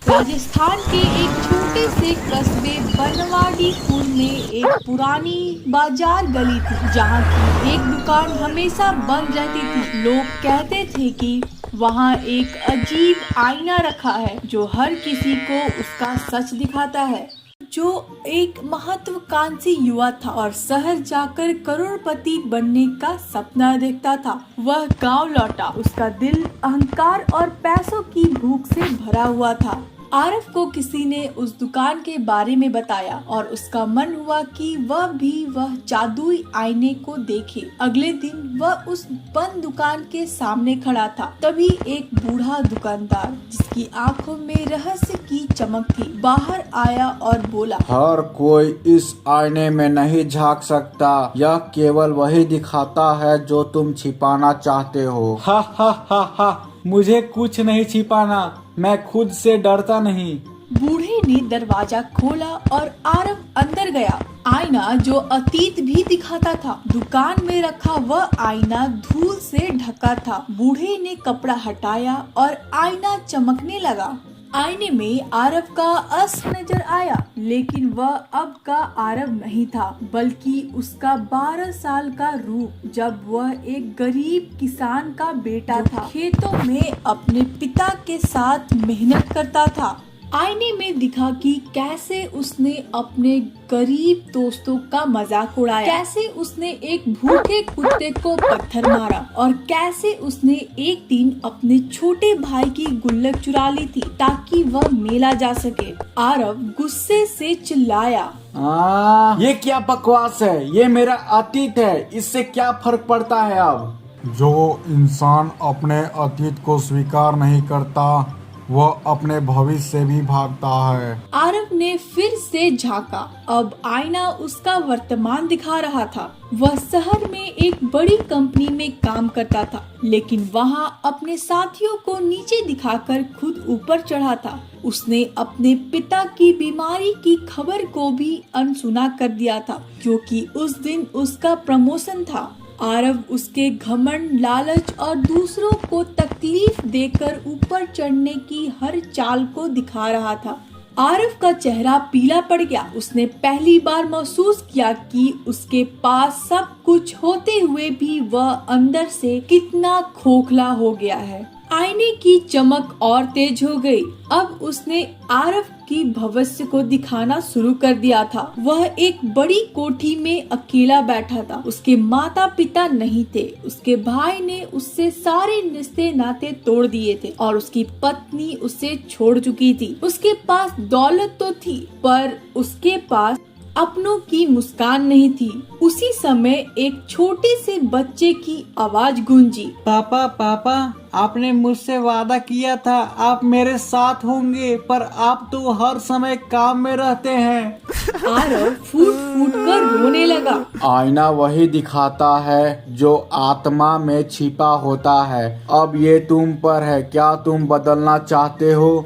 राजस्थान के एक छोटे से कस्बे बनवाड़ीपुर में एक पुरानी बाजार गली थी जहाँ की एक दुकान हमेशा बंद रहती थी। लोग कहते थे कि वहाँ एक अजीब आईना रखा है जो हर किसी को उसका सच दिखाता है। जो एक महत्वाकांक्षी युवा था और शहर जाकर करोड़पति बनने का सपना देखता था, वह गांव लौटा। उसका दिल अहंकार और पैसों की भूख से भरा हुआ था। आरव को किसी ने उस दुकान के बारे में बताया और उसका मन हुआ कि वह जादुई आईने को देखे। अगले दिन वह उस बंद दुकान के सामने खड़ा था। तभी एक बूढ़ा दुकानदार जिसकी आंखों में रहस्य की चमक थी बाहर आया और बोला, हर कोई इस आईने में नहीं झांक सकता, यह केवल वही दिखाता है जो तुम छिपाना चाहते हो। हा हा हा हा, मुझे कुछ नहीं छिपाना, मैं खुद से डरता नहीं। बूढ़े ने दरवाजा खोला और आरव अंदर गया। आईना जो अतीत भी दिखाता था। दुकान में रखा वह आईना धूल से ढका था। बूढ़े ने कपड़ा हटाया और आईना चमकने लगा। आईने में आरव का असली नजर आया, लेकिन वह अब का आरव नहीं था, बल्कि उसका 12 साल का रूप, जब वह एक गरीब किसान का बेटा था, खेतों में अपने पिता के साथ मेहनत करता था। आईने में दिखा कि कैसे उसने अपने गरीब दोस्तों का मजाक उड़ाया, कैसे उसने एक भूखे कुत्ते को पत्थर मारा और कैसे उसने एक दिन अपने छोटे भाई की गुल्लक चुरा ली थी ताकि वह मेला जा सके। आरव गुस्से से चिल्लाया, ये क्या बकवास है, ये मेरा अतीत है, इससे क्या फर्क पड़ता है। अब जो इंसान अपने अतीत को स्वीकार नहीं करता वह अपने भविष्य से भी भागता है। आरव ने फिर से झांका। अब आईना उसका वर्तमान दिखा रहा था। वह शहर में एक बड़ी कंपनी में काम करता था, लेकिन वहाँ अपने साथियों को नीचे दिखाकर खुद ऊपर चढ़ा था। उसने अपने पिता की बीमारी की खबर को भी अनसुना कर दिया था, क्योंकि उस दिन उसका प्रमोशन था। आरव उसके घमंड, लालच और दूसरों को तकलीफ देकर ऊपर चढ़ने की हर चाल को दिखा रहा था। आरव का चेहरा पीला पड़ गया। उसने पहली बार महसूस किया कि उसके पास सब कुछ होते हुए भी वह अंदर से कितना खोखला हो गया है। आईने की चमक और तेज हो गई। अब उसने आरव की भविष्य को दिखाना शुरू कर दिया था। वह एक बड़ी कोठी में अकेला बैठा था। उसके माता पिता नहीं थे। उसके भाई ने उससे सारे रिश्ते नाते तोड़ दिए थे और उसकी पत्नी उसे छोड़ चुकी थी। उसके पास दौलत तो थी, पर उसके पास अपनों की मुस्कान नहीं थी। उसी समय एक छोटे से बच्चे की आवाज गूंजी, पापा पापा, आपने मुझसे वादा किया था आप मेरे साथ होंगे, पर आप तो हर समय काम में रहते हैं। आरव फूट फूट कर रोने लगा। आईना वही दिखाता है जो आत्मा में छिपा होता है। अब ये तुम पर है, क्या तुम बदलना चाहते हो।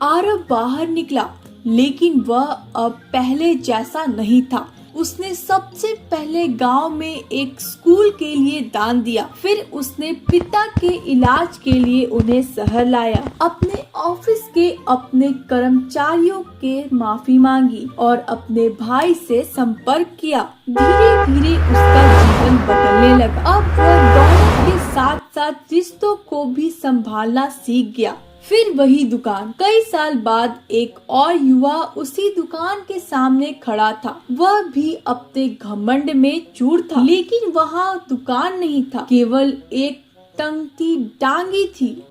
आरव बाहर निकला, लेकिन वह अब पहले जैसा नहीं था। उसने सबसे पहले गांव में एक स्कूल के लिए दान दिया। फिर उसने पिता के इलाज के लिए उन्हें शहर लाया। अपने ऑफिस के अपने कर्मचारियों के माफी मांगी और अपने भाई से संपर्क किया। धीरे धीरे उसका जीवन बदलने लगा। अब वह दौलत के साथ साथ रिश्तों को भी संभालना सीख गया। फिर वही दुकान। कई साल बाद एक और युवा उसी दुकान के सामने खड़ा था। वह भी अपने घमंड में चूर था, लेकिन वहाँ दुकान नहीं था, केवल एक टंगती डांगी थी।